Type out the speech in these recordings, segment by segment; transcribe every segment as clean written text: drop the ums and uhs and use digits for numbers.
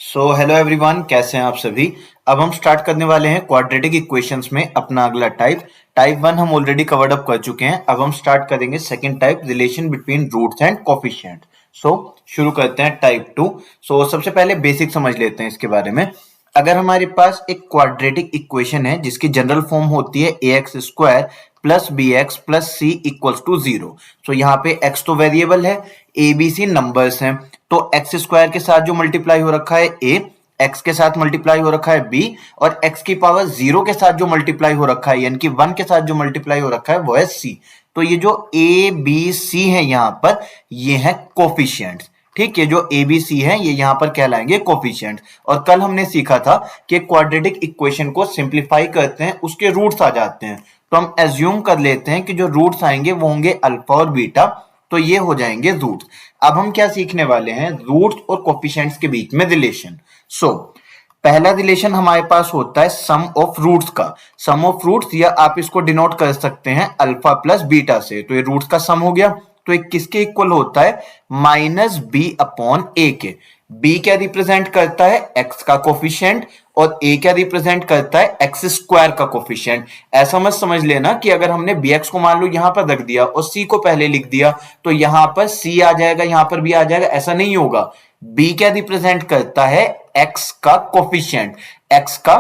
Hello everyone, कैसे हैं आप सभी। अब हम स्टार्ट करने वाले हैं क्वाड्रेटिक इक्वेशंस में अपना अगला टाइप। टाइप वन हम ऑलरेडी कवर्ड अप कर चुके हैं। अब हम स्टार्ट करेंगे second type, relation between roots and coefficient. So शुरू करते हैं टाइप टू। सबसे पहले बेसिक समझ लेते हैं इसके बारे में। अगर हमारे पास एक क्वाड्रेटिक इक्वेशन है जिसकी जनरल फॉर्म होती है a x square plus b x plus c equals to zero. यहाँ पे एक्स तो वेरिएबल है, ए बी सी नंबर्स हैं। तो एक्स स्क्वायर के साथ जो मल्टीप्लाई हो रखा है ए, एक्स के साथ मल्टीप्लाई हो रखा है बी, और एक्स की पावर जीरो के साथ जो मल्टीप्लाई हो रखा है यानी कि वन के साथ जो मल्टीप्लाई हो रखा है वो है सी। तो ये जो ए बी सी है यहाँ पर, ये है कोफिशिएंट्स। ठीक है, जो ए बी सी है ये यहां पर कहलाएंगे कोफिशिएंट। और कल हमने सीखा था कि क्वाड्रेटिक इक्वेशन को सिंप्लीफाई करते हैं, उसके रूट्स आ जाते हैं। तो हम एज्यूम कर लेते हैं कि जो रूट्स आएंगे वो होंगे अल्फा और बीटा, तो ये हो जाएंगे रूट्स। अब हम क्या सीखने वाले हैं, रूट्स और कोफिशिएंट्स के बीच में रिलेशन। पहला रिलेशन हमारे पास होता है सम ऑफ रूट्स का। सम ऑफ रूट्स, या आप इसको डिनोट कर सकते हैं अल्फा प्लस बीटा से। तो ये रूट्स का सम हो गया। तो एक किसके इक्वल होता है, माइनस बी अपॉन ए के। बी क्या रिप्रेजेंट करता है, एक्स का कोफिशिएंट, और ए क्या रिप्रेजेंट करता है, एक्स स्क्वायर का कोफिशिएंट। ऐसा मत समझ लेना कि अगर हमने बी एक्स को मान लो यहां पर रख दिया और सी को पहले लिख दिया तो यहां पर सी आ जाएगा, यहां पर भी आ जाएगा, ऐसा नहीं होगा। बी क्या रिप्रेजेंट करता है, एक्स का कोफिशिएंट, एक्स का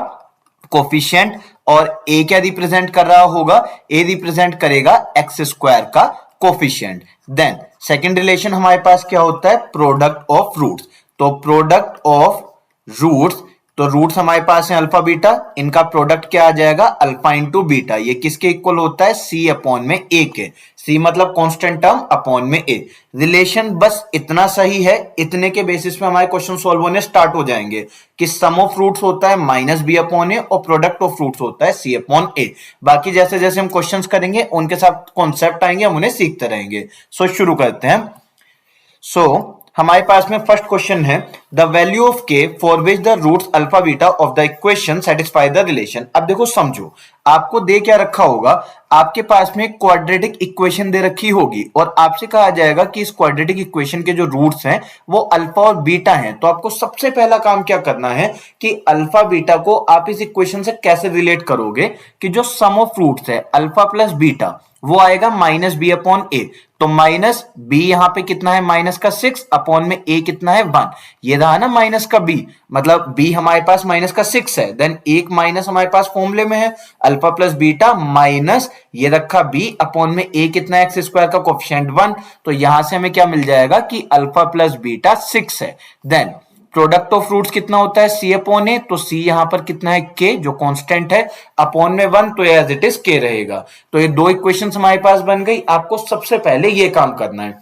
कोफिशिएंट। और ए क्या रिप्रेजेंट कर रहा होगा, ए रिप्रेजेंट करेगा एक्स स्क्वायर का कोफिशिएंट। देन सेकंड रिलेशन हमारे पास क्या होता है, प्रोडक्ट ऑफ रूट्स। तो प्रोडक्ट ऑफ रूट्स, तो रूट्स हमारे पास है अल्फा बीटा, इनका प्रोडक्ट क्या आ जाएगा, अल्फा इंटू बीटा। ये किसके इक्वल होता है, सी अपॉन में ए के। सी मतलब कांस्टेंट टर्म अपॉन में ए। रिलेशन बस इतना सही है, इतने के बेसिस पे हमारे क्वेश्चन सॉल्व होने स्टार्ट हो जाएंगे कि सम ऑफ रूट्स होता है माइनस बी अपॉन ए और प्रोडक्ट ऑफ रूट्स होता है सी अपॉन ए। बाकी जैसे जैसे हम क्वेश्चंस करेंगे उनके साथ कॉन्सेप्ट आएंगे, हम उन्हें सीखते रहेंगे। शुरू करते हैं। हमारे पास में फर्स्ट क्वेश्चन है, the value of k for which the roots alpha beta of the equation satisfy the relation. अब देखो समझो, आपको दे क्या रखा होगा, आपके पास में क्वाड्रेटिक इक्वेशन दे रखी होगी और आपसे कहा जाएगा कि इस क्वाड्रेटिक इक्वेशन के जो रूट्स हैं वो अल्फा और बीटा हैं। तो आपको सबसे पहला काम क्या करना है कि अल्फा बीटा को आप इस इक्वेशन से कैसे रिलेट करोगे कि जो सम ऑफ रूट्स है अल्फा प्लस बीटा वो आएगा माइनस बी अपॉन ए। तो माइनस बी यहां पे कितना है, माइनस का 6 अपॉन में ए कितना है 1। ये रहा ना माइनस का बी, मतलब बी हमारे पास माइनस का 6 है। देन एक माइनस हमारे पास फॉर्मूले में है अल्फा प्लस बीटा माइनस ये रखा बी अपॉन में ए कितना है, एक्स स्क्वायर का कोफिशिएंट 1। तो यहां से हमें क्या मिल जाएगा कि अल्फा प्लस बीटा 6 है। देन प्रोडक्ट ऑफ रूट्स कितना होता है, सी अपॉन ए। तो सी यहां पर कितना है, के जो कांस्टेंट है, अपॉन में 1, तो एज इट इज के रहेगा। तो ये दो इक्वेशंस हमारे पास बन गई। आपको सबसे पहले ये काम करना है,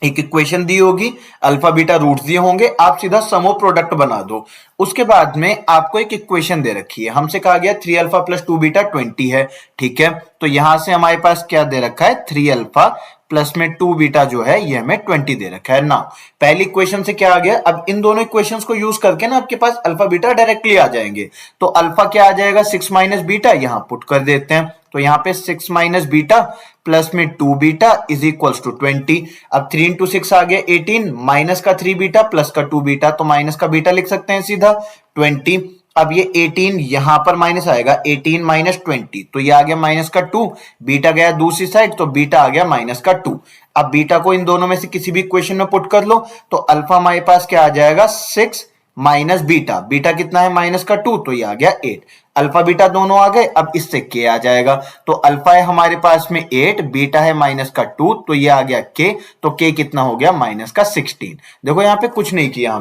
एक इक्वेशन दी होगी, अल्फा बीटा रूट्स दिए होंगे, आप सीधा सम ऑफ प्रोडक्ट बना दो। उसके बाद में आपको एक इक्वेशन दे रखी है, हमसे कहा गया 3 अल्फा प्लस 2 बीटा 20 है। ठीक है, तो यहां से हमारे पास क्या दे रखा है, 3 अल्फा प्लस में 2 बीटा जो है ये हमें 20 दे रखा है ना। पहली इक्वेशन से क्या आ गया, अब इन दोनों इक्वेशंस को यूज करके ना आपके पास अल्फा बीटा डायरेक्टली आ जाएंगे। तो अल्फा क्या आ जाएगा, 6 माइनस बीटा, यहां पुट कर देते हैं। तो यहां पे 6 माइनस बीटा प्लस में 2 बीटा इज इक्वल्स टू 20। अब 3 इंटू 6 आ गया 18, माइनस का 3 बीटा प्लस का 2 बीटा, तो माइनस का बीटा लिख सकते हैं सीधा 20। अब ये 18 यहां पर माइनस आएगा, 18 माइनस 20, तो ये आ गया माइनस का 2, बीटा गया दूसरी साइड तो बीटा आ गया माइनस का 2। अब बीटा को इन दोनों में से किसी भी इक्वेशन में पुट कर लो तो अल्फा हमारे पास क्या आ जाएगा, 6 माइनस बीटा, बीटा कितना है माइनस का 2, तो ये आ गया 8। अल्फा बीटा दोनों आ गए, अब इससे के आ जाएगा। तो अल्फा है हमारे पास में 8, बीटा है माइनस का 2, तो ये आ गया के। तो के कितना हो गया, माइनस का 16। देखो यहाँ पे कुछ नहीं किया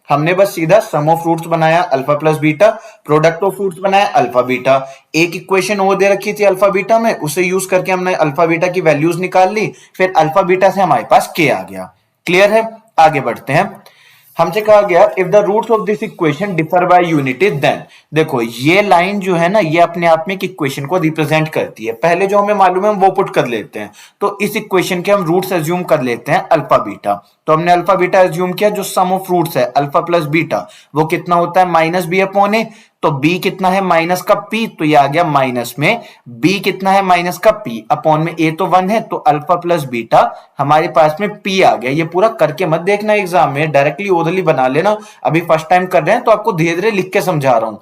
हमने बस सीधा सम ऑफ रूट्स बनाया alpha plus beta, product of roots बनाया अल्फा बीटा। एक इक्वेशन वो दे रखी थी अल्फा बीटा में, उसे यूज करके हमने अल्फा बीटा की वैल्यूज निकाल ली, फिर अल्फा बीटा से हमारे पास के आ गया। क्लियर है, आगे बढ़ते हैं। हमसे कहा गया if the roots of this equation differ by unity then. देखो ये लाइन जो है ना, ये अपने आप में एक इक्वेशन को रिप्रेजेंट करती है। पहले जो हमें मालूम है वो पुट कर लेते हैं। तो इस इक्वेशन के हम रूट्स एज्यूम कर लेते हैं अल्फा बीटा। तो हमने अल्फा बीटा एज्यूम किया, जो सम ऑफ रूट्स है अल्फा प्लस बीटा वो कितना होता है, माइनस बी अपॉन ए। तो b कितना है माइनस का p, तो ये आ गया माइनस में b कितना है माइनस का p अपॉन में a तो 1 है, तो अल्फा प्लस बीटा हमारे पास में p आ गया। ये पूरा करके मत देखना एग्जाम में, डायरेक्टली ओरली बना लेना। अभी फर्स्ट टाइम कर रहे हैं तो आपको धीरे धीरे लिख के समझा रहा हूं।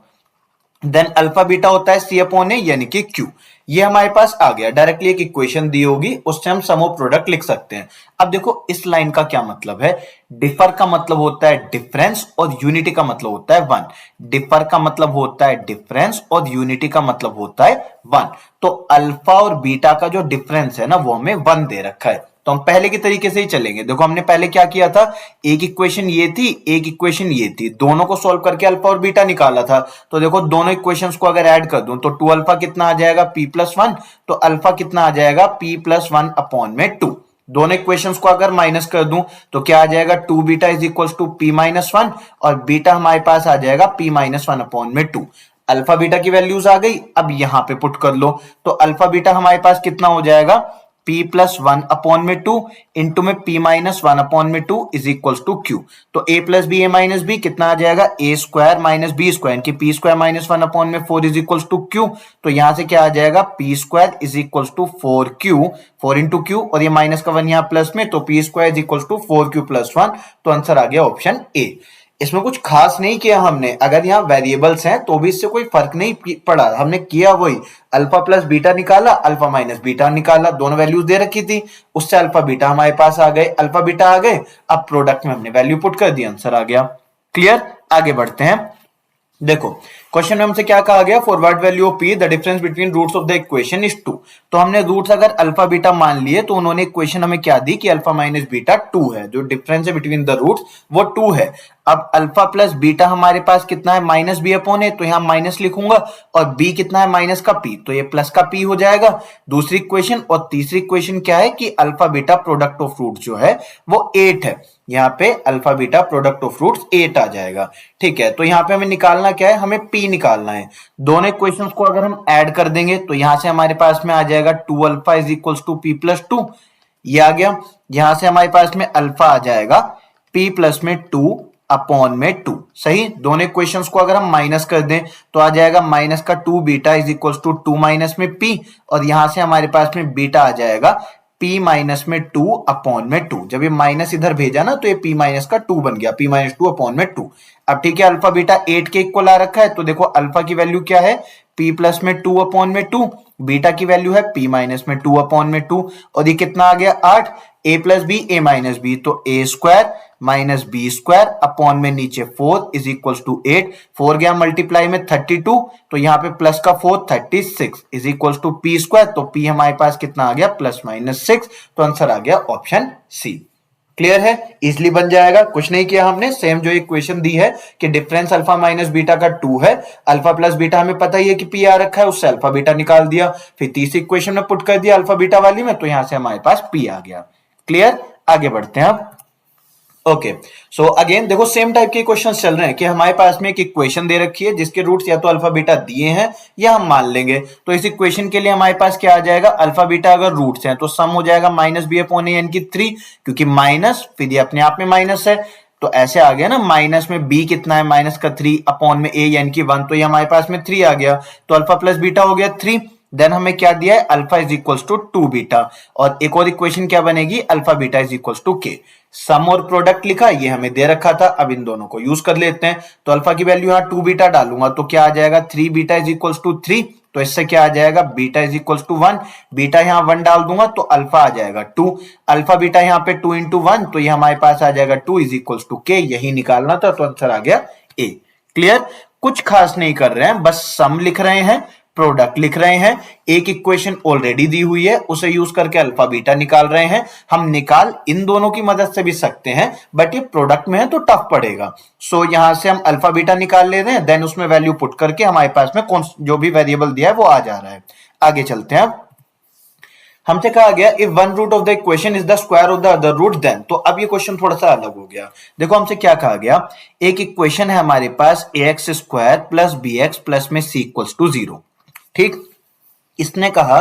देन अल्फा बीटा होता है सी अपॉन ए यानी कि क्यू। ये हमारे पास आ गया, डायरेक्टली एक इक्वेशन दी होगी उससे हम सम ऑफ प्रोडक्ट लिख सकते हैं। अब देखो इस लाइन का क्या मतलब है, डिफर का मतलब होता है डिफरेंस और यूनिटी का मतलब होता है वन। डिफर का मतलब होता है डिफरेंस और यूनिटी का मतलब होता है वन। तो अल्फा और बीटा का जो डिफरेंस है ना वो हमें वन दे रखा है, तो हम पहले के तरीके से ही चलेंगे। देखो हमने पहले क्या किया था, एक इक्वेशन ये थी, एक इक्वेशन ये थी, दोनों को सॉल्व करके अल्फा और बीटा निकाला था। तो देखो दोनों इक्वेशंस को अगर ऐड कर दूं तो 2 अल्फा कितना आ जाएगा p प्लस वन, तो अल्फा कितना आ जाएगा p प्लस वन अपॉन में 2। दोनों इक्वेशंस को अगर माइनस कर दूं तो क्या आ जाएगा 2 beta is equal to p minus one, और बीटा हमारे पास आ जाएगा p माइनस वन अपॉन में 2। अल्फा बीटा की वैल्यूज आ गई, अब यहां पे पुट कर लो, तो अल्फा बीटा हमारे पास कितना हो जाएगा p प्लस वन अपॉन में 2 इंटू में p माइनस वन अपॉन में 2 इज इक्वल टू q। तो a plus b a minus b कितना आ जाएगा a square minus b square की p square minus one upon में 4 इज इक्वल टू q। तो यहां से क्या आ जाएगा p square is equal to 4q, 4 into q, और ये माइनस का वन यहाँ प्लस में, तो p square is equal to 4q plus one. तो आंसर आ गया ऑप्शन ए। इसमें कुछ खास नहीं किया हमने, अगर यहाँ वेरिएबल्स हैं तो भी इससे कोई फर्क नहीं पड़ा, हमने किया वही, अल्फा प्लस बीटा निकाला, अल्फा माइनस बीटा निकाला, दोनों वैल्यूज दे रखी थी, उससे अल्फा बीटा हमारे पास आ गए, अल्फा बीटा आ गए, अब प्रोडक्ट में हमने वैल्यू पुट कर दी, आंसर आ गया। क्लियर, आगे बढ़ते हैं। देखो क्वेश्चन में हमसे क्या कहा गया, for what value of p the difference between roots of the equation is 2। तो हमने रूट्स अगर अल्फा बीटा मान लिए तो उन्होंने इक्वेशन हमें क्या दी कि अल्फा माइनस बीटा 2 है, जो डिफरेंस है बिटवीन द रूट्स वो 2 है। अब अल्फा प्लस बीटा हमारे पास कितना है माइनस बी अपॉन है, तो यहाँ माइनस लिखूंगा, और b कितना है माइनस का p, तो ये प्लस का p हो जाएगा दूसरी इक्वेशन। और तीसरी इक्वेशन क्या है कि alpha beta product of root जो है वो 8 है, यहाँ पे alpha beta product of roots 8 आ जाएगा। ठीक है, तो यहाँ पे हमें निकालना क्या है, हमें p निकालना है। दोनों इक्वेशंस को अगर हम ऐड कर देंगे तो यहां से हमारे पास में आ जाएगा 2 alpha is equal to p plus 2, ये आ गया। यहां से हमारे पास में अल्फा आ जाएगा p प्लस में 2 अपॉन में 2। सही, दोनों इक्वेशंस को अगर हम माइनस कर दें तो आ जाएगा माइनस का 2 beta is equal to 2 minus में p, और यहां से हमारे पास में बीटा आ जाएगा p माइनस में 2 अपॉन में 2। जब ये माइनस इधर भेजा ना तो ये p माइनस का 2 बन गया, p माइनस 2 अपॉन में 2। अब ठीक है, अल्फा बीटा 8 के इक्वल आ रखा है, तो देखो अल्फा की वैल्यू क्या है p प्लस में 2 अपॉन में 2, बीटा की वैल्यू है p माइनस में 2 अपॉन में 2, और ये कितना आ गया 8, a plus b a minus b, तो a square minus b square upon में नीचे 4 इज इक्वल टू 8, 4 गया मल्टीप्लाई में 32, तो यहाँ पे प्लस का 4 36 is equal to p square, तो p हमारे पास कितना आ गया प्लस माइनस 6, तो आंसर आ गया ऑप्शन सी। क्लियर है, इजिली बन जाएगा, कुछ नहीं किया हमने, सेम जो इक्वेशन दी है कि डिफरेंस अल्फा माइनस बीटा का 2 है, अल्फा प्लस बीटा हमें पता ही है कि p आ रखा है, उससे अल्फा बीटा निकाल दिया, फिर तीसरी इक्वेशन में पुट कर दिया अल्फा बीटा वाली में, तो यहां से हमारे पास p आ गया। क्लियर, आगे बढ़ते हैं अब। ओके, सो अगेन देखो सेम टाइप के क्वेश्चंस चल रहे हैं कि हमारे पास में एक इक्वेशन दे रखी है जिसके रूट्स या तो अल्फा बीटा दिए हैं या हम मान लेंगे। तो इस इक्वेशन के लिए हमारे पास क्या आ जाएगा, अल्फा बीटा अगर रूट्स हैं तो सम हो जाएगा माइनस बी अपॉन ए यानी कि 3, क्योंकि माइनस फिर ये अपने आप में माइनस है, तो ऐसे आ गया ना, माइनस में b कितना है माइनस का 3 अपॉन में a यानी कि 1, तो ये हमारे पास में 3 आ गया, तो अल्फा प्लस बीटा हो गया 3। देन हमें क्या दिया है, alpha is equal to 2 beta, और एक और इक्वेशन क्या बनेगी, alpha beta is equal to k. Sum और प्रोडक्ट लिखा, ये हमें दे रखा था, अब इन दोनों को यूज कर लेते हैं। तो अल्फा की वैल्यू यहाँ 2 बीटा डालूंगा तो क्या आ जाएगा 3 बीटा इज इक्वल टू 3, तो इससे क्या आ जाएगा beta is equal to 1, beta यहाँ 1 डाल दूंगा तो अल्फा आ जाएगा 2, अल्फा बीटा यहाँ पे 2 इंटू 1, तो ये हमारे पास आ जाएगा 2 इज इक्वल टू के, यही निकालना था, तो आंसर आ गया ए। क्लियर, कुछ खास नहीं कर रहे हैं, बस सम लिख रहे हैं, प्रोडक्ट लिख रहे हैं, एक इक्वेशन ऑलरेडी दी हुई है उसे यूज करके अल्फा बीटा निकाल रहे हैं। हम निकाल इन दोनों की मदद से भी सकते हैं, बट ये प्रोडक्ट में है तो टफ पड़ेगा। सो यहां से हम अल्फा बीटा निकाल ले रहे हैं, देन उसमें वैल्यू पुट करके हमारे पास में कौन जो भी वेरिएबल दिया है वो आ जा रहा है। आगे चलते हैं। हमसे कहा गया if one root of the equation is the square of the other root then, तो अब ये क्वेश्चन थोड़ा सा अलग हो गया। देखो हमसे क्या कहा गया, एक इक्वेशन है हमारे पास a x square plus b x plus में सी इक्वल्स टू 0। ठीक, इसने कहा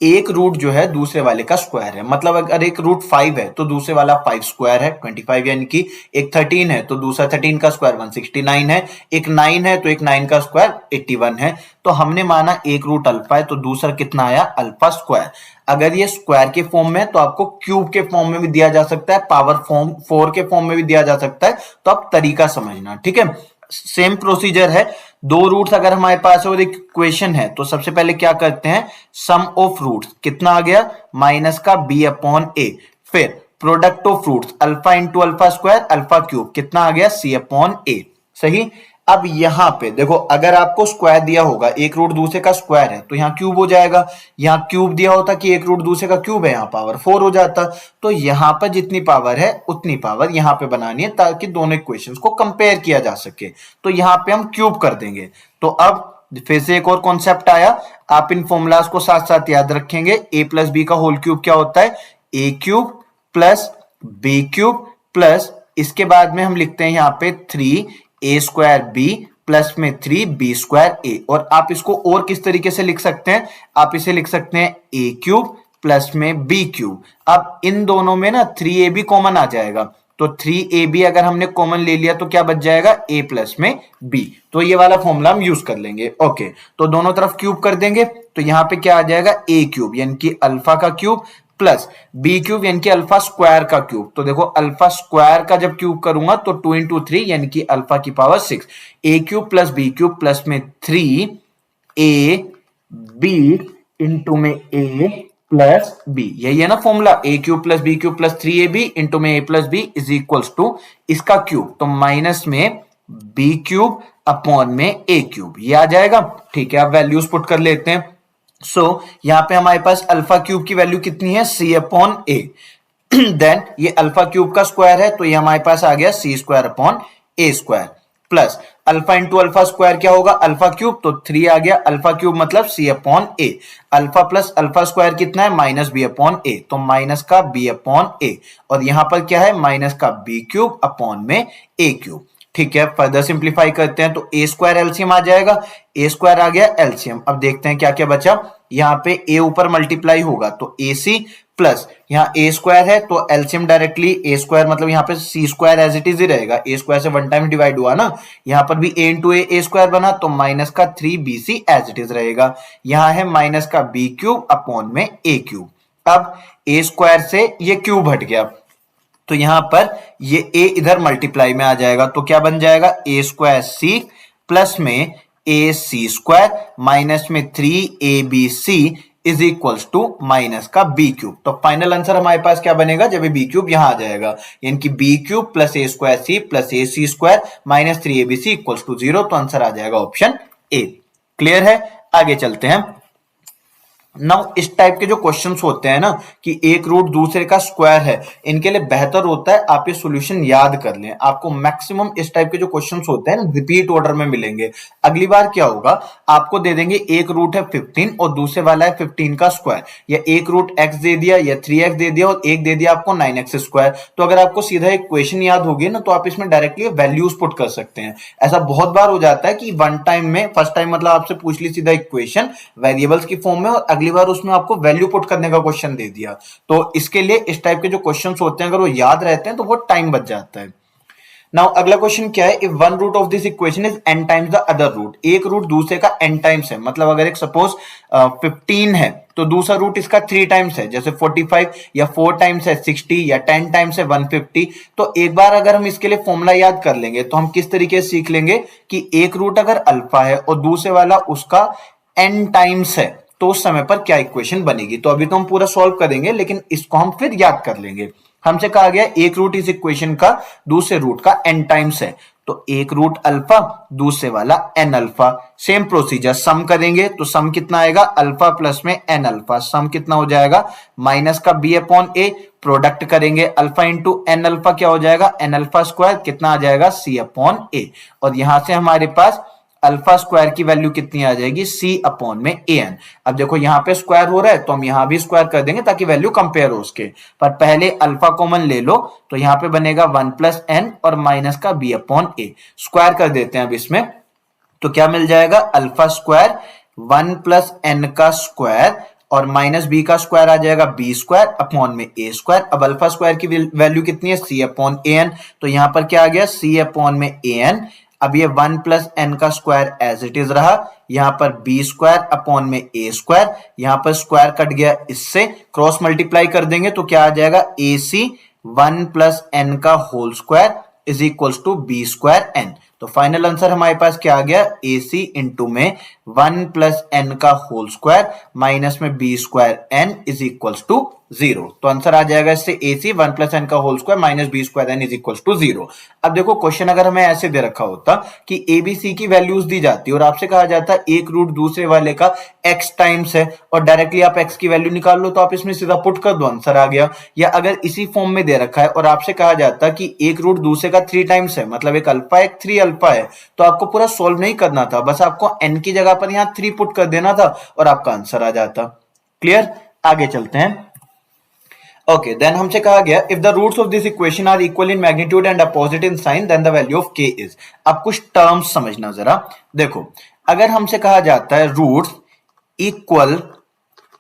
एक रूट जो है दूसरे वाले का स्क्वायर है। मतलब अगर एक रूट 5 है तो दूसरे वाला 5 स्क्वायर है 25, यानी कि एक 13 है तो दूसरा 13 का स्क्वायर 169 है, एक 9 है तो एक 9 का स्क्वायर 81 है। तो हमने माना एक रूट अल्फा है तो दूसरा कितना आया, अल्फा स्क्वायर। अगर ये स्क्वायर के फॉर्म में तो आपको क्यूब के फॉर्म में भी दिया जा सकता है, पावर फॉर्म 4 के फॉर्म में भी दिया जा सकता है। तो आप तरीका समझना, ठीक है। सेम प्रोसीजर है, दो रूट्स अगर हमारे पास है और एक इक्वेशन है तो सबसे पहले क्या करते हैं, सम ऑफ रूट्स कितना आ गया, माइनस का बी अपॉन ए, फिर product of roots alpha into alpha square alpha cube कितना आ गया, सी अपॉन ए। सही। अब यहां पे देखो, अगर आपको स्क्वायर दिया होगा, एक रूट दूसरे का स्क्वायर है तो यहाँ क्यूब हो जाएगा, यहाँ क्यूब दिया होता कि एक रूट दूसरे का क्यूब है, यहाँ पावर 4 हो जाता। तो यहाँ पर जितनी पावर है उतनी पावर यहाँ पे बनानी है ताकि दोनों इक्वेशंस को कंपेयर किया जा सके। तो यहाँ पे हम क्यूब कर देंगे। तो अब फिर से एक और कॉन्सेप्ट आया, आप इन फॉर्मूलाज को साथ साथ याद रखेंगे। ए प्लस बी का होल क्यूब क्या होता है, a cube plus b cube plus, इसके बाद में हम लिखते हैं यहाँ पे 3 ए स्क्वायर बी प्लस में 3 बी स्क्वायर ए। और आप इसको और किस तरीके से लिख सकते हैं, आप इसे लिख सकते हैं ए क्यूब प्लस में बी क्यूब। अब इन दोनों में ना 3 बी कॉमन आ जाएगा, तो 3 अगर हमने कॉमन ले लिया तो क्या बच जाएगा, a प्लस में b। तो ये वाला फॉर्मूला हम यूज कर लेंगे। ओके, तो दोनों तरफ क्यूब कर देंगे तो यहाँ पे क्या आ जाएगा, a क्यूब यानी कि अल्फा का क्यूब प्लस बी क्यूब यानी कि अल्फा स्क्वायर का क्यूब। तो देखो अल्फा स्क्वायर का जब क्यूब करूंगा तो 2 इंटू 3 यानी कि अल्फा की power 6, a cube plus b cube plus में 3 ए बी इंटू में ए प्लस बी। यही है ना formula, a cube plus b cube plus 3ab into में a plus b is equals to इसका क्यूब, तो माइनस में बी क्यूब अपॉन में ए क्यूब, ये आ जाएगा। ठीक है, अब वैल्यूज पुट कर लेते हैं। यहां पे हमारे पास अल्फा क्यूब की वैल्यू कितनी है, सी अपॉन ए। देन ये अल्फा क्यूब का स्क्वायर है तो ये हमारे पास आ गया c square upon a square plus alpha into alpha square क्या होगा, अल्फा क्यूब, तो 3 आ गया, अल्फा क्यूब मतलब सी अपॉन ए, अल्फा प्लस अल्फा स्क्वायर कितना है, माइनस बी अपॉन ए, तो माइनस का बी अपॉन ए, और यहां पर क्या है, माइनस का बी क्यूब अपॉन में ए क्यूब। ठीक है, फर्दर सिंप्लीफाई करते हैं तो ए स्क्वायर एलसीएम आ जाएगा, ए स्क्वायर आ गया एलसीएम। अब देखते हैं क्या क्या बचा, यहाँ पे ए ऊपर मल्टीप्लाई होगा तो ए सी प्लस यहाँ ए स्क्वायर है तो एलसीएम डायरेक्टली ए स्क्वायर मतलब यहाँ पे c square as it is ही रहेगा, ए स्क्वायर से 1 टाइम डिवाइड हुआ ना, यहाँ पर भी ए इंटू ए स्क्वायर बना तो माइनस का 3bc एज इट इज रहेगा। यहाँ है माइनस का बी क्यूब अपॉन में ए क्यूब। अब ए स्क्वायर से ये क्यूब हट गया तो यहां पर ये a इधर मल्टीप्लाई में आ जाएगा तो क्या बन जाएगा, ए स्क्वायर सी प्लस में ए सी स्क्वायर माइनस में 3abc is equals to minus का बी क्यूब। तो फाइनल आंसर हमारे पास क्या बनेगा, जब बी क्यूब यहां आ जाएगा, यानी कि b cube plus a square c plus a c square minus 3abc equals to 0। तो आंसर आ जाएगा ऑप्शन ए। क्लियर है, आगे चलते हैं। नाउ इस टाइप के जो क्वेश्चंस होते हैं ना कि एक रूट दूसरे का स्क्वायर है, इनके लिए बेहतर होता है आप ये सॉल्यूशन याद कर लें। आपको मैक्सिमम इस टाइप के जो क्वेश्चंस होते हैं ना रिपीट ऑर्डर में मिलेंगे। अगली बार क्या होगा, आपको दे देंगे एक रूट है 15 और दूसरे वाला है 15 का स्क्वायर, या एक रूट x दे दिया या 3x दे दिया और एक दे दिया आपको 9x स्क्वायर। तो अगर आपको सीधा एक इक्वेशन याद होगी ना तो आप इसमें डायरेक्टली वैल्यूज पुट कर सकते हैं। ऐसा बहुत बार हो जाता है कि वन टाइम में, फर्स्ट टाइम मतलब आपसे पूछ ली सीधा इक्वेशन वेरिएबल्स की फॉर्म में और अगली बार उसमें आपको वैल्यू पुट करने का क्वेश्चन दे दिया। तो इसके लिए इस टाइप के जो क्वेश्चंस होते हैं अगर वो याद रहते हैं तो बहुत टाइम बच जाता है। नाउ अगला क्वेश्चन क्या है, if one root of this equation is n times the other root, एक रूट दूसरे का n टाइम्स है, मतलब अगर एक सपोज 15 है तो दूसरा रूट इसका 3 टाइम्स है, जैसे 45, या 4 टाइम्स है 60, या 10 टाइम्स है 150। तो एक बार अगर हम इसके लिए फॉर्मूला याद कर लेंगे तो हम किस तरीके से सीख लेंगे कि एक रूट अगर अल्फा है और दूसरे वाला उसका n टाइम्स है तो उस समय पर क्या इक्वेशन बनेगी। तो अभी तो हम पूरा सॉल्व करेंगे लेकिन इसको हम फिर याद कर लेंगे। हमसे कहा गया एक रूट इस इक्वेशन का दूसरे रूट का n टाइम्स है, तो एक रूट अल्फा दूसरे वाला n अल्फा। सेम प्रोसीजर, सम करेंगे तो सम कितना आएगा, अल्फा प्लस में n अल्फा, सम कितना हो जाएगा माइनस का b अपॉन a, प्रोडक्ट करेंगे अल्फा इंटू n अल्फा क्या हो जाएगा, n अल्फा स्क्वायर कितना आ जाएगा c अपॉन a, और यहां से हमारे पास अल्फा स्क्वायर की वैल्यू कितनी आ जाएगी, c अपॉन में an। अब देखो यहाँ पे स्क्वायर हो रहा है तो हम यहां भी स्क्वायर कर देंगे ताकि वैल्यू कंपेयर हो उसके, पर पहले अल्फा कॉमन ले लो तो यहाँ पे बनेगा 1 प्लस n और माइनस का b अपॉन a, स्क्वायर कर देते हैं अब इसमें तो क्या मिल जाएगा, अल्फा स्क्वायर 1 प्लस n का स्क्वायर और माइनस बी का स्क्वायर आ जाएगा बी स्क्वायर अपॉन में ए स्क्वायर। अब अल्फा स्क्वायर की वैल्यू कितनी है, सी अपॉन ए एन, तो यहां पर क्या आ गया, सी अपॉन में ए एन। अब ये 1 प्लस एन का स्क्वायर एज इट इज रहा, यहां पर बी स्क्वायर अपॉन में ए स्क्वायर, यहां पर स्क्वायर कट गया, इससे क्रॉस मल्टीप्लाई कर देंगे तो क्या आ जाएगा, ए सी 1 प्लस एन का whole square is equal to b square n. तो फाइनल आंसर हमारे पास क्या आ गया, ए सी इंटू में 1 प्लस एन का होल स्क्वायर माइनस में b square n is equal to 0। तो आंसर आ जाएगा इससे ए सी 1 प्लस एन का whole square minus b square n is equal to 0। अब देखो क्वेश्चन अगर हमें ऐसे दे रखा होता कि ए बी सी की वैल्यूज दी जाती और आपसे कहा जाता एक रूट दूसरे वाले का एक्स टाइम्स है और डायरेक्टली आप एक्स की वैल्यू निकाल लो, तो आप इसमें सीधा पुट कर दो, आंसर आ गया। या अगर इसी फॉर्म में दे रखा है और आपसे कहा जाता कि एक रूट दूसरे का 3 टाइम्स है, मतलब एक अल्फा एक 3 अल्फा है, तो आपको पूरा सोल्व नहीं करना था, बस आपको एन की जगह पर यहां 3 पुट कर देना था और आपका आंसर आ जाता। क्लियर, आगे चलते हैं। ओके, देन हमसे कहा गया if the roots of this equation are equal in magnitude and opposite in sign then the value of k is. अब कुछ टर्म्स समझना जरा, देखो अगर हमसे कहा जाता है रूट्स इक्वल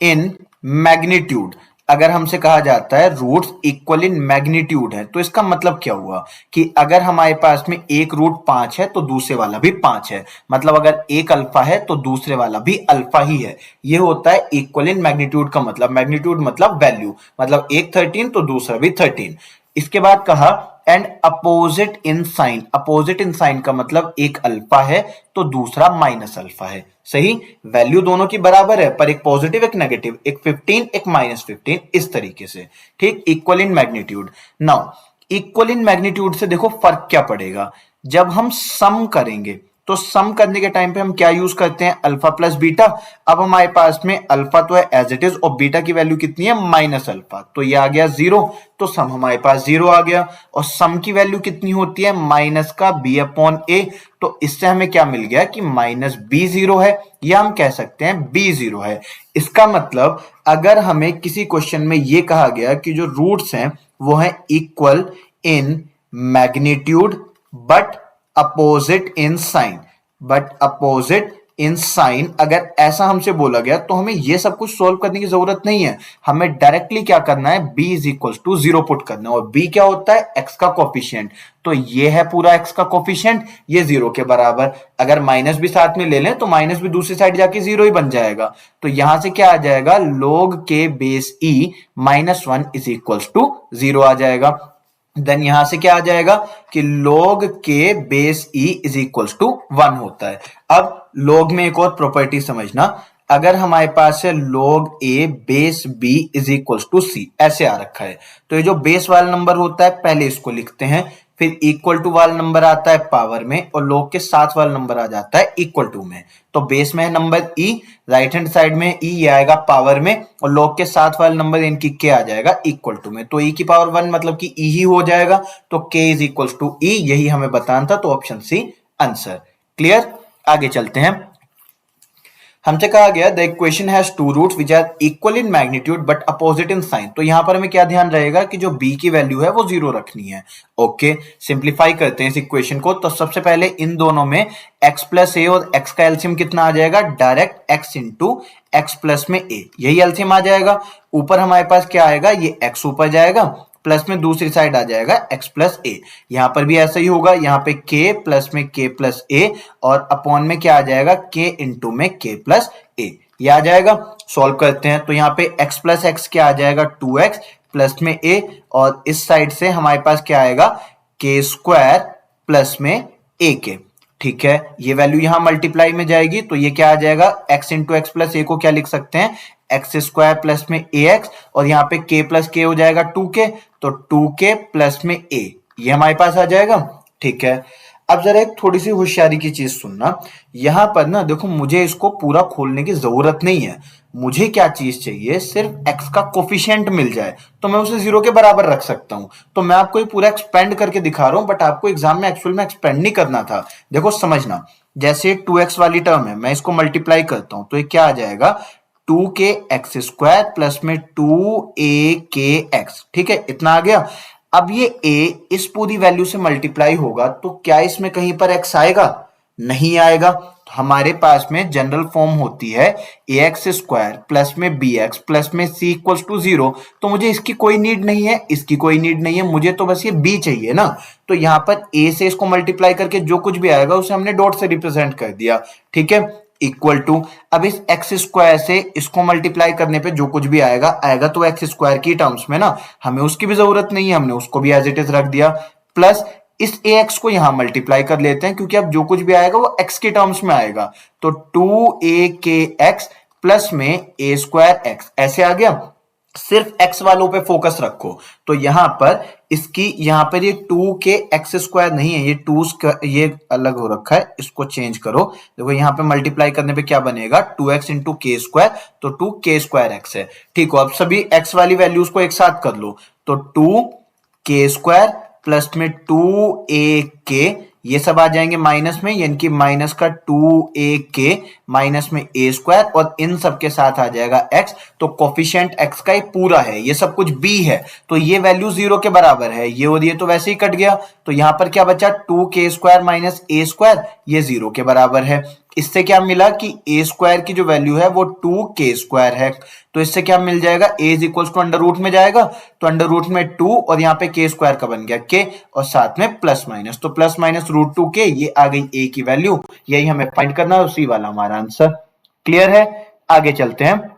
इन मैग्नीट्यूड, अगर हमसे कहा जाता है रूट्स इक्वल इन मैग्नीट्यूड है, तो इसका मतलब क्या हुआ कि अगर हमारे पास में एक रूट 5 है तो दूसरे वाला भी 5 है, मतलब अगर एक अल्फा है तो दूसरे वाला भी अल्फा ही है। ये होता है इक्वल इन मैग्नीट्यूड का मतलब, मैग्नीट्यूड मतलब वैल्यू, मतलब एक 13 तो दूसरा भी 13। इसके बाद कहा and opposite in sign, opposite in sign का मतलब एक अल्फा है तो दूसरा माइनस अल्फा है, सही, वैल्यू दोनों की बराबर है पर एक पॉजिटिव एक नेगेटिव, एक 15 एक माइनस 15, इस तरीके से, ठीक, equal in magnitude. Now equal in magnitude से देखो फर्क क्या पड़ेगा, जब हम सम करेंगे तो सम करने के टाइम पे हम क्या यूज करते हैं, अल्फा प्लस बीटा। अब हमारे पास में अल्फा तो है एज इट इज और बीटा की वैल्यू कितनी है, माइनस अल्फा, तो ये आ गया 0, तो सम हमारे पास 0 आ गया। और सम की वैल्यू कितनी होती है, माइनस का बी अपॉन ए, तो इससे हमें क्या मिल गया कि माइनस बी 0 है, या हम कह सकते हैं बी 0 है। इसका मतलब अगर हमें किसी क्वेश्चन में ये कहा गया कि जो रूट्स हैं वो है equal in magnitude but opposite in sign, but opposite in sign, अगर ऐसा हमसे बोला गया तो हमें ये सब कुछ सोल्व करने की जरूरत नहीं है, हमें डायरेक्टली क्या करना है, b is equal to 0 put करना है। और b क्या होता है, x का कोफिशिएंट, तो ये है पूरा x का कोफिशिएंट, ये 0 के बराबर। अगर माइनस भी साथ में ले लें तो माइनस भी दूसरी साइड जाके 0 ही बन जाएगा, तो यहां से क्या आ जाएगा, log के base e minus 1 is equal to 0 आ जाएगा। देन यहां से क्या आ जाएगा कि log के base e is equal to 1 होता है। अब log में एक और प्रॉपर्टी समझना, अगर हमारे पास है log a base b is equal to c, ऐसे आ रखा है, तो ये जो बेस वाला नंबर होता है पहले इसको लिखते हैं, फिर इक्वल टू वाला नंबर आता है पावर में और log के साथ वाला नंबर आ जाता है इक्वल टू में। तो बेस में है number e, right hand side में e ये आएगा पावर में और log के साथ वाला नंबर इनकी k आ जाएगा इक्वल टू में, तो e की पावर 1 मतलब कि e ही हो जाएगा, तो k is equal to e, यही हमें बताना था, तो ऑप्शन सी आंसर। क्लियर, आगे चलते हैं। हमसे कहा गया the equation has two roots which are equal in magnitude but opposite in sign, तो यहां पर हमें क्या ध्यान रहेगा कि जो b की वैल्यू है वो 0 रखनी है। ओके, सिंप्लीफाई करते हैं इस इक्वेशन को, तो सबसे पहले इन दोनों में x प्लस ए और x का एलसीएम कितना आ जाएगा, direct x into x plus में a, यही एलसीएम आ जाएगा। ऊपर हमारे पास क्या आएगा, ये x ऊपर जाएगा प्लस में दूसरी साइड आ जाएगा x प्लस ए, यहां पर भी ऐसा ही होगा, यहां पे k प्लस में k प्लस ए और अपॉन में क्या आ जाएगा, k इंटू में k प्लस ए, ये आ जाएगा। सॉल्व करते हैं तो यहाँ पे x प्लस एक्स क्या आ जाएगा, 2x प्लस में a, और इस साइड से हमारे पास क्या आएगा, k स्क्वायर प्लस में a के, ठीक है, ये वैल्यू यहां मल्टीप्लाई में जाएगी तो ये क्या आ जाएगा, x इंटू एक्स प्लस ए को क्या लिख सकते हैं, एक्स स्क्वायर प्लस में ए एक्स, और यहाँ पे k प्लस के हो जाएगा 2k, तो 2k प्लस में a, ये हमारे पास आ जाएगा, ठीक है। अब जरा एक थोड़ी सी होशियारी की चीज सुनना, यहां पर ना देखो मुझे इसको पूरा खोलने की जरूरत नहीं है, मुझे क्या चीज चाहिए, सिर्फ x का कोफिशिएंट मिल जाए तो मैं उसे 0 के बराबर रख सकता हूं। तो मैं आपको ये पूरा एक्सपेंड करके दिखा रहा हूं, बट आपको एग्जाम में एक्चुअल में एक्सपेंड नहीं करना था। देखो समझना, जैसे 2x वाली टर्म है, मैं इसको मल्टीप्लाई करता हूं तो ये क्या आ जाएगा, 2k एक्स स्क्वायर प्लस में 2ak x, ठीक है, इतना आ गया। अब ये a इस पूरी वैल्यू से मल्टीप्लाई होगा तो क्या इसमें कहीं पर x आएगा, नहीं आएगा। तो हमारे पास में जनरल फॉर्म होती है ए एक्स स्क्वायर प्लस में बी एक्स प्लस में सी इक्वल्स टू 0। तो मुझे इसकी कोई नीड नहीं है, इसकी कोई नीड नहीं है, मुझे तो बस ये बी चाहिए ना। तो यहाँ पर ए से इसको मल्टीप्लाई करके जो कुछ भी आएगा उसे हमने डॉट से रिप्रेजेंट कर दिया, ठीक है, इक्वल टू। अब इस एक्स स्क्वायर से इसको मल्टीप्लाई करने पे जो कुछ भी आएगा आएगा तो एक्स स्क्वायर की टर्म्स में ना, हमें उसकी भी जरूरत नहीं है, हमने उसको भी एज इट इज रख दिया। प्लस इस ए एक्स को यहां मल्टीप्लाई कर लेते हैं क्योंकि अब जो कुछ भी आएगा वो एक्स के टर्म्स में आएगा। तो 2ak प्लस में ए स्क्वायर एक्स ऐसे आ गया। सिर्फ एक्स वालों पे फोकस रखो। तो यहां पर इसकी यहां पर ये 2k एक्स स्क्वायर नहीं है, ये 2 ये अलग हो रखा है, इसको चेंज करो। देखो यहां पे मल्टीप्लाई करने पे क्या बनेगा 2x इंटू के स्क्वायर, तो 2k स्क्वायर एक्स है। ठीक हो, अब सभी एक्स वाली वैल्यूज को एक साथ कर लो। तो 2k स्क्वायर प्लस में 2ak, ये सब आ जाएंगे माइनस में, यानी कि माइनस का 2ak माइनस में a स्क्वायर और इन सब के साथ आ जाएगा x। तो कोफिशिएंट x का ही पूरा है, ये सब कुछ b है, तो ये वैल्यू 0 के बराबर है, ये और ये तो वैसे ही कट गया। तो यहां पर क्या बचा 2k square minus a square, ये 0 के बराबर है। इससे क्या मिला कि a स्क्वायर की जो वैल्यू है वो 2k स्क्वायर है। तो इससे क्या मिल जाएगा a is equals to under root में जाएगा, तो अंडर रूट में 2 और यहाँ पे k स्क्वायर का बन गया k और साथ में प्लस माइनस, तो प्लस माइनस रूट 2k, ये आ गई a की वैल्यू, यही हमें फाइंड करना है, उसी वाला हमारा आंसर। क्लियर है, आगे चलते हैं।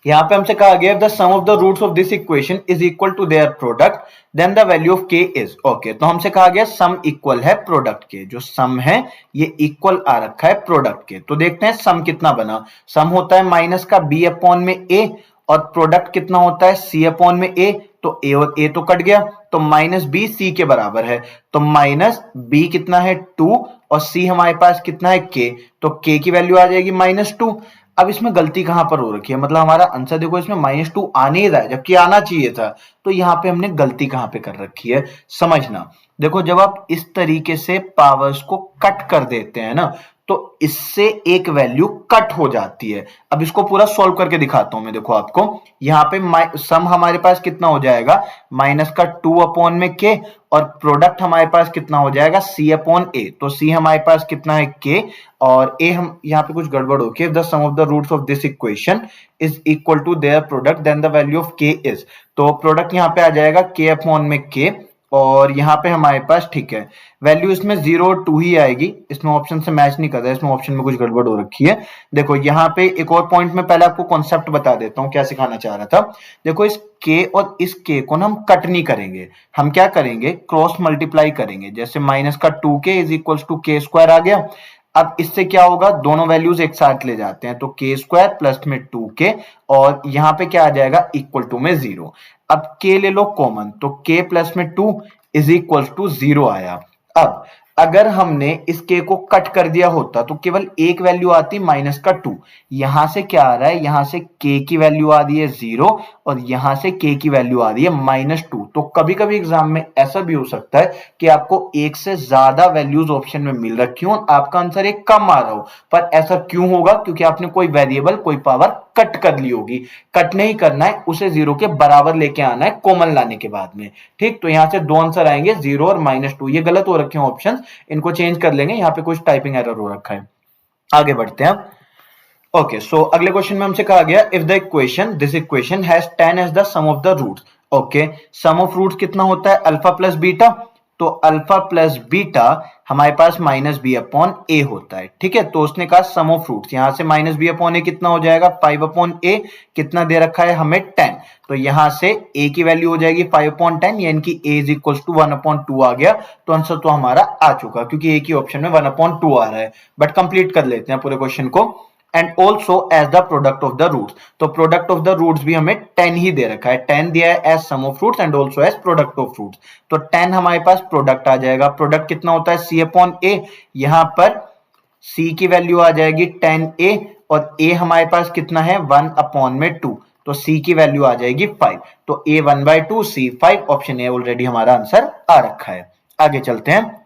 यहां पे हमसे कहा गया the sum of the roots of this equation is equal to their product then the value of k is okay. तो हमसे कहा गया सम इक्वल है प्रोडक्ट के, जो सम है ये इक्वल आ रखा है प्रोडक्ट के। तो देखते हैं सम कितना बना। सम होता है माइनस का b अपॉन में a और प्रोडक्ट कितना होता है c अपॉन में a। तो a और a तो कट गया, तो माइनस b c के बराबर है। तो माइनस b कितना है 2 और c हमारे पास कितना है k, तो k की वैल्यू आ जाएगी -2। अब इसमें गलती कहां पर हो रखी है, मतलब हमारा आंसर देखो इसमें -2 आने ही रहा है जबकि आना चाहिए था। तो यहाँ पे हमने गलती कहां पे कर रखी है समझना। देखो जब आप इस तरीके से पावर्स को कट कर देते हैं ना, तो इससे एक वैल्यू कट हो जाती है। अब इसको पूरा सॉल्व करके दिखाता हूं मैं। देखो आपको यहाँ पे सम हमारे पास कितना हो जाएगा माइनस का 2 अपॉन में k और प्रोडक्ट हमारे पास कितना हो जाएगा c अपॉन a। तो c हमारे पास कितना है k और a, हम यहाँ पे कुछ गड़बड़ हो गई, the sum of the roots of this equation is equal to their product then the value of k is. तो प्रोडक्ट यहाँ पे आ जाएगा k अपॉन में k और यहाँ पे हमारे पास ठीक है वैल्यू इसमें 0 और 2 ही आएगी, इसमें ऑप्शन से मैच नहीं कर रहा है, इसमें ऑप्शन में कुछ गड़बड़ हो रखी है। देखो यहाँ पे एक और पॉइंट में पहले आपको कॉन्सेप्ट बता देता हूँ क्या सिखाना चाह रहा था। देखो इस k और इस k को ना हम कट नहीं करेंगे, हम क्या करेंगे क्रॉस मल्टीप्लाई करेंगे। जैसे माइनस का 2k is equal to k square आ गया। अब इससे क्या होगा दोनों वैल्यूज एक साथ ले जाते हैं, तो k स्क्वायर प्लस में 2k और यहाँ पे क्या आ जाएगा इक्वल टू में 0। अब k ले लो कॉमन, तो k प्लस में 2 इज इक्वल टू 0 आया। अब अगर हमने इस k को कट कर दिया होता तो केवल एक वैल्यू आती माइनस का 2। यहां से क्या आ रहा है, यहां से k की वैल्यू आ रही है 0 और यहां से k की वैल्यू आ रही है -2। तो कभी कभी एग्जाम में ऐसा भी हो सकता है कि आपको एक से ज्यादा वैल्यूज ऑप्शन में मिल रखी हो, आपका आंसर एक कम आ रहा हो। पर ऐसा क्यों होगा, क्योंकि आपने कोई वेरिएबल कोई पावर कट कर ली होगी। कट नहीं करना है, उसे 0 के बराबर लेके आना है कॉमन लाने के बाद में। ठीक, तो यहां से दो आंसर आएंगे 0 और -2। ये गलत हो रखे हैं ऑप्शंस, इनको चेंज कर लेंगे, यहाँ पे कुछ टाइपिंग एरर हो रखा है। आगे बढ़ते हैं अब। ओके, सो अगले क्वेश्चन में हमसे कहा गया if the equation this equation has 10 as the sum of the roots. Okay, sum of roots कितना होता है अल्फा प्लस बीटा। तो अल्फा प्लस बीटा हमारे पास माइनस बी अपॉन ए होता है। ठीक है, तो उसने कहा सम ऑफ रूट्स, यहां से माइनस बी अपॉन ए कितना हो जाएगा 5 अपॉन ए, कितना दे रखा है हमें 10। तो यहां से a की वैल्यू हो जाएगी 5 अपॉन 10, यानी कि a is equal to 1 upon 2 आ गया। तो आंसर तो हमारा आ चुका क्योंकि a की ऑप्शन में 1 अपॉन 2 आ रहा है। बट कंप्लीट कर लेते हैं पूरे क्वेश्चन को। And also as the product of the roots, तो प्रोडक्ट ऑफ द रूट्स भी हमें 10 ही दे रखा है, 10 दिया है as sum of roots and also as product of roots. तो 10 हमारे पास प्रोडक्ट आ जाएगा। प्रोडक्ट कितना होता है c अपॉन a, यहां पर c की वैल्यू आ जाएगी 10a और a हमारे पास कितना है 1 अपॉन में 2, तो c की वैल्यू आ जाएगी 5। तो a 1/2 c 5, option A already हमारा आंसर आ रखा है। आगे चलते हैं।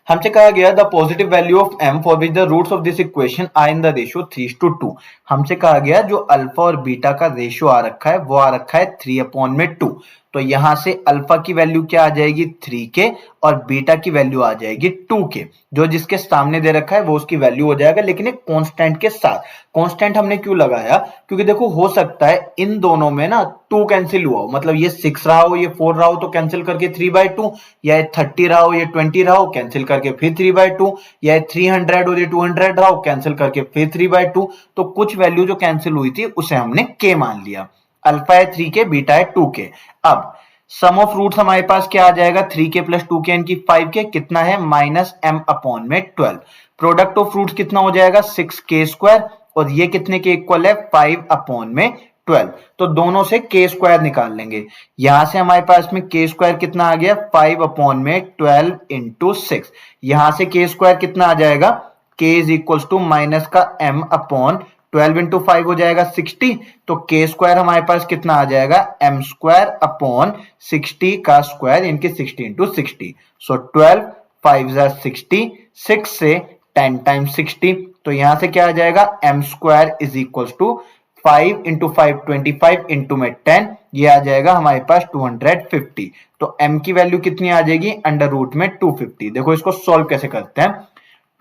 हमसे कहा गया the positive value of m for which the roots of this equation are in the ratio 3:2। हमसे कहा गया जो अल्फा और बीटा का रेशियो आ रखा है वो आ रखा है 3 अपॉन में 2। तो तो यहां से अल्फा की वैल्यू क्या आ जाएगी 3k और बीटा की वैल्यू आ जाएगी 2k। जो जिसके सामने दे रखा है वो उसकी वैल्यू हो जाएगा, लेकिन एक कांस्टेंट के साथ। कांस्टेंट हमने क्यों लगाया, क्योंकि देखो हो सकता है इन दोनों में ना 2 कैंसिल हुआ हो, मतलब ये 6 रहा हो ये 4 रहा हो तो कैंसिल करके 3/2, या ये 30 रहा हो ये 20 रहा हो कैंसिल करके फिर 3/2, या ये 300 और ये 200 रहा हो कैंसिल करके फिर 3/2। तो कुछ वैल्यू जो कैंसिल हुई थी उसे हमने k मान लिया। अल्फा है 3k, बीटा है 2k। अब सम ऑफ रूट्स हमारे पास क्या आ जाएगा, 3k प्लस 2k यानी कि 5k, कितना है -m/12। प्रोडक्ट ऑफ रूट्स कितना हो जाएगा 6k², और ये कितने के इक्वल है 5/12। तो दोनों से k² निकाल लेंगे। यहां से हमारे पास में k² कितना आ गया 5/12 इंटू 6। यहां से k² कितना आ जाएगा, k is equal to minus का m/12 इंटू 5 हो जाएगा 60। तो k² हमारे पास कितना आ जाएगा m²/60 का स्क्वायर, इनके 60 इंटू 60। सो 12 5 60, 6 से 10 टाइम्स 60। तो यहां से क्या आ जाएगा m² is equal to 5 into 5 25 into में 10, ये आ जाएगा हमारे पास 250। तो m की वैल्यू कितनी आ जाएगी अंडर रूट में 250। देखो इसको सॉल्व कैसे करते हैं।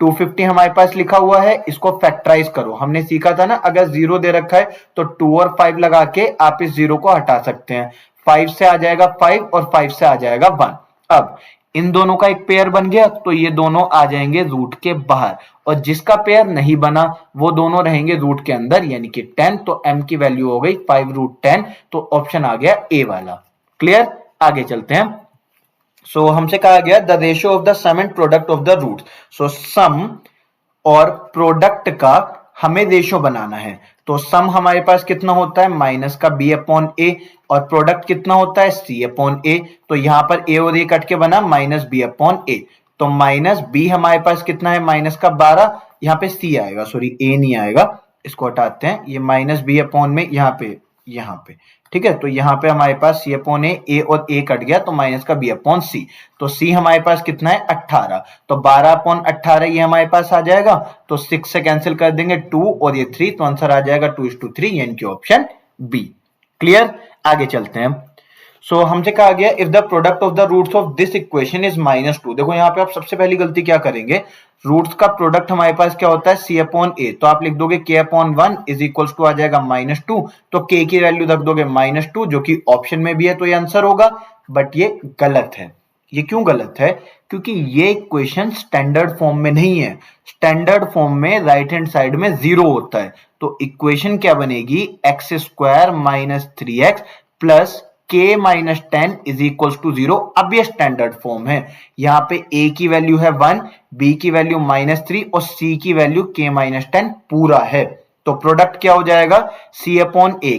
250 हमारे पास लिखा हुआ है, इसको फैक्टराइज करो। हमने सीखा था ना, अगर जीरो दे रखा है तो 2 और 5 लगा के आप इस जीरो को हटा सकते हैं। 5 से आ जाएगा 5 और 5 से आ जाएगा 1। अब इन दोनों का एक पेयर बन गया तो ये दोनों आ जाएंगे रूट के बाहर, और जिसका पेयर नहीं बना वो दोनों रहेंगे रूट के अंदर, यानी कि 10। तो m की वैल्यू हो गई 5√10। तो ऑप्शन आ गया ए वाला। क्लियर, आगे चलते हैं। सो हमसे कहा गया the ratio of the sum and product of the roots. So sum और प्रोडक्ट का हमें रेशियो बनाना है। तो सम हमारे पास कितना होता है माइनस का b/a, और प्रोडक्ट कितना होता है c/a। तो यहां पर a और a कट के बना -b/a। तो माइनस b हमारे पास कितना है -12, यहाँ पे c आएगा, सॉरी a नहीं आएगा, इसको हटाते हैं। ये -b/, में यहाँ पे ठीक है। तो यहाँ पे हमारे पास c/a और a कट गया तो माइनस का b/c। तो c हमारे पास कितना है 18, तो 12/18 ये हमारे पास आ जाएगा। तो 6 से कैंसिल कर देंगे 2 और ये 3, तो आंसर आ जाएगा 2:3, यानी कि ऑप्शन बी। क्लियर, आगे चलते हैं। सो हमसे कहा गया if the product of the roots of this equation is -2। देखो यहाँ पे आप सबसे पहली गलती क्या करेंगे, रूट्स का प्रोडक्ट हमारे पास क्या होता है c/a, तो आप लिख दोगे k/1 इज इक्वल टू आ जाएगा -2। तो k की वैल्यू रख दोगे -2, जो कि ऑप्शन में भी है, तो ये आंसर होगा। बट ये गलत है। ये क्यों गलत है, क्योंकि ये इक्वेशन स्टैंडर्ड फॉर्म में नहीं है। स्टैंडर्ड फॉर्म में राइट हैंड साइड में 0 होता है। तो इक्वेशन क्या बनेगी x² - 3x plus k-10 is equal to 0। अब ये स्टैंडर्ड फॉर्म है। यहाँ पे a की वैल्यू है 1, b की वैल्यू -3 और c की वैल्यू k-10 पूरा है। तो प्रोडक्ट क्या हो जाएगा c/a,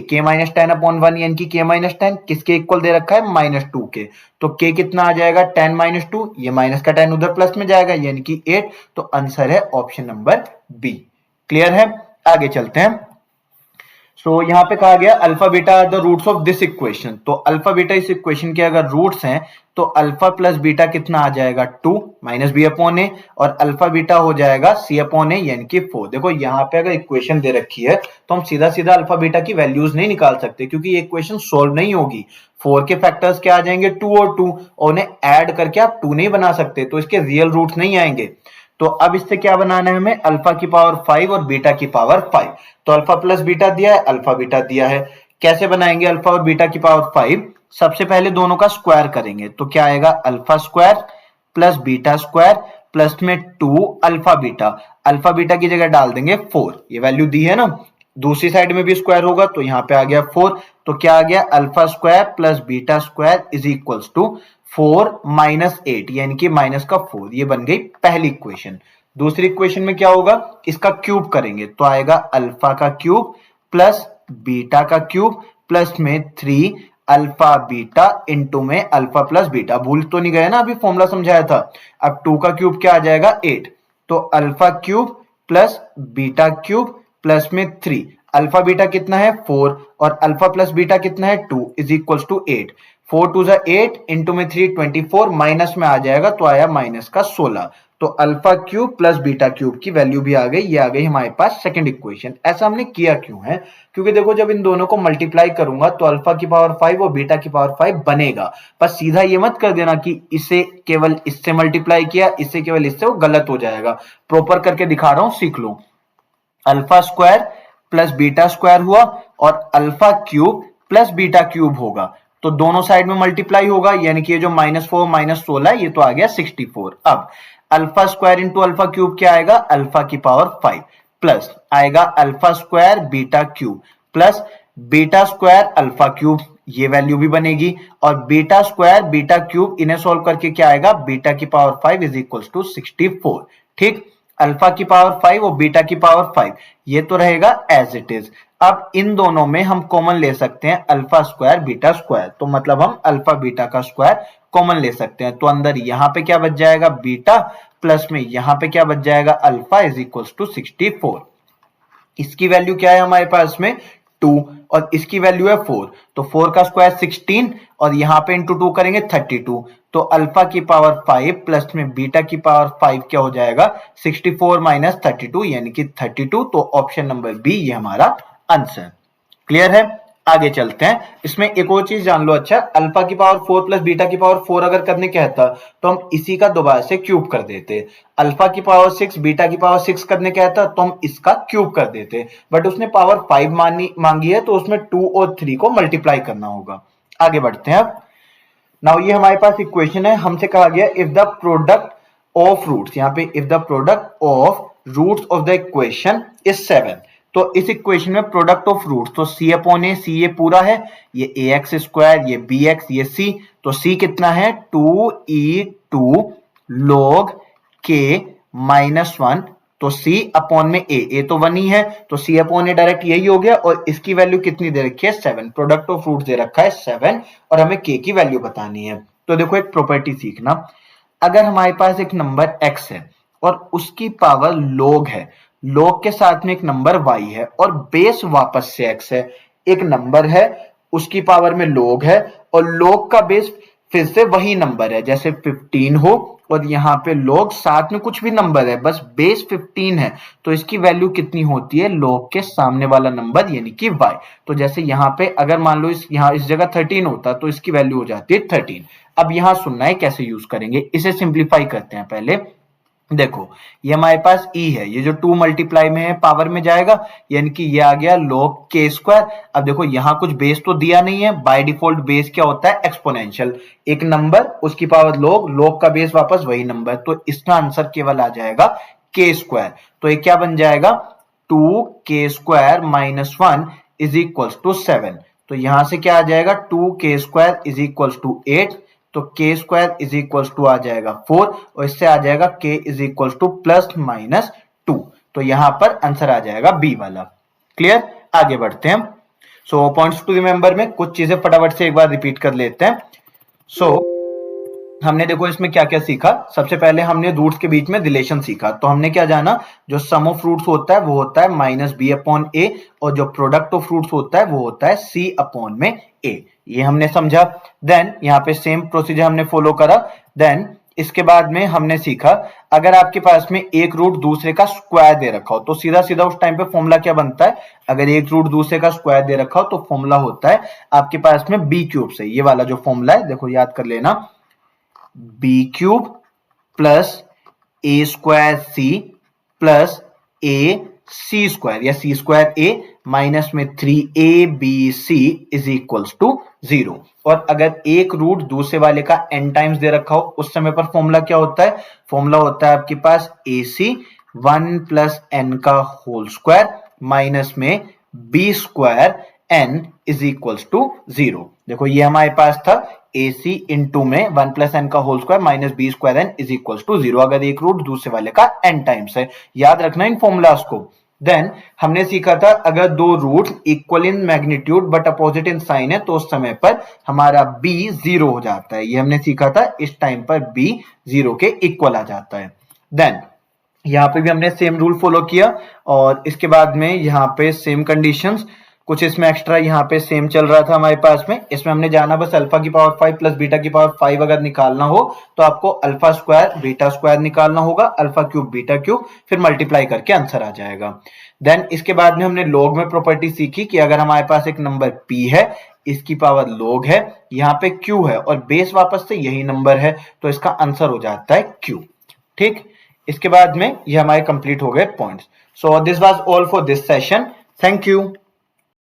k-10/1 यानी कि k-10 किसके इक्वल दे रखा है -2 के। तो k कितना आ जाएगा 10 - 2, ये माइनस का 10 उधर प्लस में जाएगा यानी कि 8। तो आंसर है ऑप्शन नंबर बी। क्लियर है, आगे चलते हैं। सो यहाँ पे कहा गया alpha beta are the roots of this equation. तो अल्फा बीटा इस इक्वेशन के अगर रूट्स हैं तो अल्फा प्लस बीटा कितना आ जाएगा 2 -b/a, और अल्फा बीटा हो जाएगा c/a यानी कि 4। देखो यहाँ पे अगर इक्वेशन दे रखी है तो हम सीधा सीधा अल्फा बीटा की वैल्यूज नहीं निकाल सकते, क्योंकि ये इक्वेशन सोल्व नहीं होगी। 4 के फैक्टर्स क्या आ जाएंगे 2 और 2, और उन्हें ऐड करके आप 2 नहीं बना सकते, तो इसके रियल रूट्स नहीं आएंगे। तो अब इससे क्या बनाना है हमें, अल्फा की पावर 5 और बीटा की पावर 5। तो अल्फा प्लस बीटा दिया है, अल्फा बीटा दिया है। कैसे बनाएंगे अल्फा और बीटा की पावर 5, सबसे पहले दोनों का स्क्वायर करेंगे। तो क्या आएगा alpha square plus beta square plus में 2 अल्फा बीटा। अल्फा बीटा की जगह डाल देंगे 4, ये वैल्यू दी है ना। दूसरी साइड में भी स्क्वायर होगा तो यहाँ पे आ गया 4। तो क्या आ गया alpha square plus beta square is equal to 4 - 8 यानी कि माइनस का 4। ये बन गई पहली इक्वेशन। दूसरी इक्वेशन में क्या होगा, इसका क्यूब करेंगे तो आएगा अल्फा का क्यूब प्लस बीटा का क्यूब प्लस में 3 अल्फा बीटा इंटू में अल्फा प्लस बीटा। भूल तो नहीं गया ना, अभी फॉर्मूला समझाया था। अब 2 का क्यूब क्या आ जाएगा 8। तो alpha cube plus beta cube plus में 3। अल्फा बीटा कितना है 4 और अल्फा प्लस बीटा कितना है 2 is equal to 8। 4 to 8 into में 3 24 माइनस में आ जाएगा तो आया माइनस का 16। तो alpha cube plus beta cube की वैल्यू भी आ गई, ये आ गई हमारे पास सेकंड इक्वेशन। ऐसा हमने किया क्यों है, क्योंकि देखो जब इन दोनों को मल्टीप्लाई करूंगा तो अल्फा की पावर 5 और बीटा की पावर 5 बनेगा। बस सीधा ये मत कर देना कि इसे केवल इससे मल्टीप्लाई किया, इससे केवल इससे, वो गलत हो जाएगा। प्रॉपर करके दिखा रहा हूं, सीख लो। Alpha square plus beta square हुआ और alpha cube plus beta cube होगा, तो दोनों साइड में मल्टीप्लाई होगा, यानी कि ये जो -4 -16 ये तो आ गया 64। अब alpha square into alpha cube क्या आएगा, अल्फा की पावर 5 प्लस आएगा alpha square beta cube plus beta square alpha cube, ये वैल्यू भी बनेगी। और बीटा स्क्वायर बीटा क्यूब इन्हें सॉल्व करके क्या आएगा, बीटा की पावर 5 इज इक्वल टू 64। ठीक, अल्फा की पावर 5 और बीटा की पावर 5 ये तो रहेगा एज इट इज। अब इन दोनों में हम कॉमन ले सकते हैं अल्फा स्क्वायर बीटा स्क्वायर, तो मतलब हम अल्फा बीटा का स्क्वायर कॉमन ले सकते हैं। तो अंदर यहां पे क्या बच जाएगा, बीटा प्लस में यहां पे क्या बच जाएगा, अल्फा इज इक्वल टू 64। इसकी वैल्यू क्या है हमारे पास में 2 और इसकी वैल्यू है 4, तो 4 का स्क्वायर 16 और यहां पे इंटू 2 करेंगे 32। तो अल्फा की पावर 5 प्लस में बीटा की पावर 5 क्या हो जाएगा, 64 माइनस 32 यानी कि 32। तो ऑप्शन नंबर बी ये हमारा आंसर। क्लियर है, आगे चलते हैं। इसमें एक और चीज जान लो, अच्छा अल्फा की पावर 4 प्लस बीटा की पावर 4 अगर करने कहता तो हम इसी का दोबारा से क्यूब कर देते। अल्फा की पावर 6 बीटा की पावर 6 करने कहता तो हम इसका क्यूब कर देते, बट उसने पावर 5 मांगी है तो उसमें 2 और 3 को मल्टीप्लाई करना होगा। आगे बढ़ते हैं अब। नाउ ये हमारे पास इक्वेशन है, हमसे कहा गया if the product of roots, यहाँ पे if the product of roots of the equation is 7। तो इस इक्वेशन में प्रोडक्ट ऑफ रूट्स, तो सी अपॉन ए, सी ये पूरा है, ये ए एक्स स्क्वायर, ये बी एक्स, ये सी, तो सी कितना है 2e2 log k -1, तो c अपॉन में ए तो 1 ही है, तो c अपॉन ए डायरेक्ट यही हो गया। और इसकी वैल्यू कितनी दे रखी है 7, प्रोडक्ट ऑफ रूट दे रखा है 7 और हमें k की वैल्यू बतानी है। तो देखो एक प्रॉपर्टी सीखना, अगर हमारे पास एक नंबर x है और उसकी पावर log है, log के साथ में एक नंबर y है और बेस वापस से x है, एक नंबर है उसकी पावर में log है और log का बेस फिर से वही नंबर है, जैसे 15 हो और यहाँ पे log साथ में कुछ भी नंबर है, बस बेस 15 है, तो इसकी वैल्यू कितनी होती है, log के सामने वाला नंबर यानी कि y। तो जैसे यहाँ पे अगर मान लो यहाँ इस जगह 13 होता तो इसकी वैल्यू हो जाती है 13। अब यहाँ सुनना है कैसे यूज करेंगे, इसे सिंप्लीफाई करते हैं पहले। देखो ये हमारे पास e है, ये जो 2 मल्टीप्लाई में है पावर में जाएगा, यानी कि ये आ गया log k स्क्वायर। अब देखो यहाँ कुछ बेस तो दिया नहीं है, बाय डिफॉल्ट बेस क्या होता है एक्सपोनेंशियल, एक नंबर उसकी पावर log का बेस वापस वही नंबर, तो इसका आंसर केवल आ जाएगा k स्क्वायर। तो ये क्या बन जाएगा 2k square minus 1 is equal to 7। तो यहां से क्या आ जाएगा 2k square is equal to 8, तो k square is equal to आ जाएगा 4 और इससे आ जाएगा k is equal to plus minus 2। तो यहां पर आंसर आ जाएगा बी वाला। क्लियर, आगे बढ़ते हैं। सो पॉइंट्स टू रिमेंबर में कुछ चीजें फटाफट से एक बार रिपीट कर लेते हैं। सो हमने देखो इसमें क्या क्या सीखा, सबसे पहले हमने रूट्स के बीच में रिलेशन सीखा। तो हमने क्या जाना, जो सम ऑफ रूट्स होता है वो होता है माइनस बी अपॉन ए और जो प्रोडक्ट ऑफ रूट्स होता है वो होता है सी अपॉन में ए, ये हमने समझा। देन यहाँ पे सेम प्रोसीजर हमने फॉलो करा। देन इसके बाद में हमने सीखा अगर आपके पास में एक रूट दूसरे का स्क्वायर दे रखा हो तो सीधा सीधा उस टाइम पे फॉर्मूला क्या बनता है, अगर एक रूट दूसरे का स्क्वायर दे रखा हो तो फॉर्मूला होता है आपके पास में बी क्यूब से, ये वाला जो फॉर्मूला है देखो याद कर लेना, b cube plus a square c plus a c square या सी स्क्वायर ए माइनस में 3 b c is equal to 0। और अगर एक रूट दूसरे वाले का n टाइम्स दे रखा हो उस समय पर फॉर्मूला क्या होता है, फॉर्मूला होता है आपके पास ए सी 1 प्लस एन का होल स्क्वायर माइनस में b square n is equal to 0। देखो ये हमारे पास था ए सी इंटू में 1 प्लस एन का whole square minus b square n is equal to 0, अगर एक रूट दूसरे वाले का n टाइम्स है, याद रखना इन फॉर्मूलाज को। देन हमने सीखा था अगर दो root equal in magnitude but opposite in sign है तो उस समय पर हमारा b 0 हो जाता है, ये हमने सीखा था, इस टाइम पर b 0 के इक्वल आ जाता है। देन यहाँ पे भी हमने सेम रूल फॉलो किया और इसके बाद में यहाँ पे सेम कंडीशंस, कुछ इसमें एक्स्ट्रा यहाँ पे सेम चल रहा था हमारे पास में। इसमें हमने जाना बस अल्फा की पावर 5 प्लस बीटा की पावर 5 अगर निकालना हो तो आपको अल्फा स्क्वायर बीटा स्क्वायर निकालना होगा, अल्फा क्यूब बीटा क्यूब, फिर मल्टीप्लाई करके आंसर आ जाएगा। देन इसके बाद में हमने लॉग में प्रॉपर्टी सीखी कि अगर हमारे पास एक नंबर p है, इसकी पावर लॉग है, यहाँ पे q है और बेस वापस से यही नंबर है, तो इसका आंसर हो जाता है q। ठीक, इसके बाद में ये हमारे कंप्लीट हो गए points. So this was all for this session. Thank you.